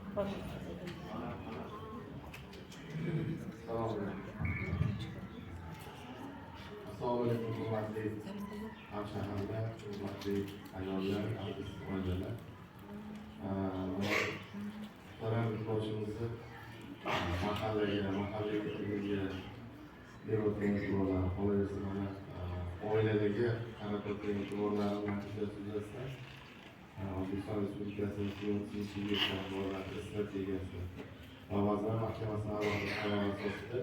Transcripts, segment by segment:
Assalomu alaykum, hurmatli hamshaharlar, hurmatli ayollar, aziz oilalar. Muhtaram boshimizni mahallaga berayotgan e'tiborlar, qolaversa mana oilalarga qaratayotgan e'tiborlarning natijasi yuzasidan O'zbekiston Respublikasi Hukumat strategiyasi va Vazirlar Mahkamasining qarori asosida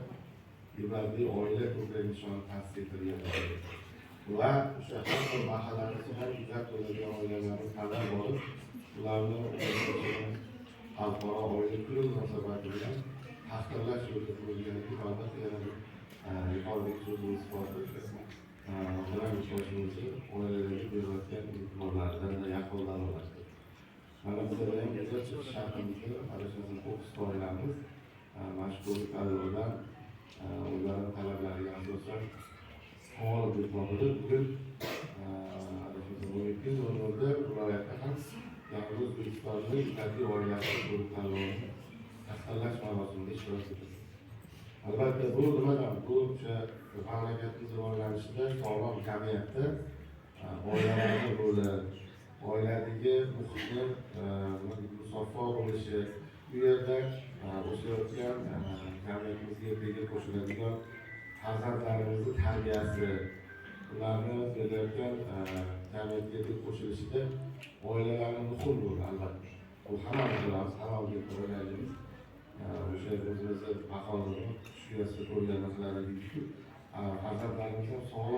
ibadli oila ko'plab nishoni ta'sis etilgan. Ular o'sha har bir mahallasidan ibad bo'ladigan oilalarni tanlab olib, ularni xalqaro oila kuni munosabati bilan taqdirlash yo'lida qo'yilganligi albatta yana bir yuqoridagi so'zimiz isboti bilan boshimizni oilalarga berayotgan e'tiborlaridan yaqqoldan oladi. Mana bizda ham juda chiqish shahrimizda adashmasam 9 oilamiz mashhur kadrlardan ularning talablariga asosan faol bo'lib bugun 12:00da viloyatda ham yangi O'zbekistonning ibadli oilasi bo'lib tanlovini tasdiqlash marosimida ishtirok etadi. Albatta bu nimadan? Bu o'sha mamlakatimiz rivojlanishida sog'lom jamiyatda oilalarning roli, oiladagi muhitni musaffo bo'lishi, bu yerda o'sayotgan jamiyatimizga birga qo'shiladigan farzandlarimizni tarbiyasi, ularni bo'layotgan jamiyatga qo'shilishida oilalarning muhim roli albatta. Bu hammamiz bilamiz, hammamiz ko'rganimiz. O'sha o'zimizni aholining tushunchasida ko'rganimizlarga farzandlarimizni sog'lom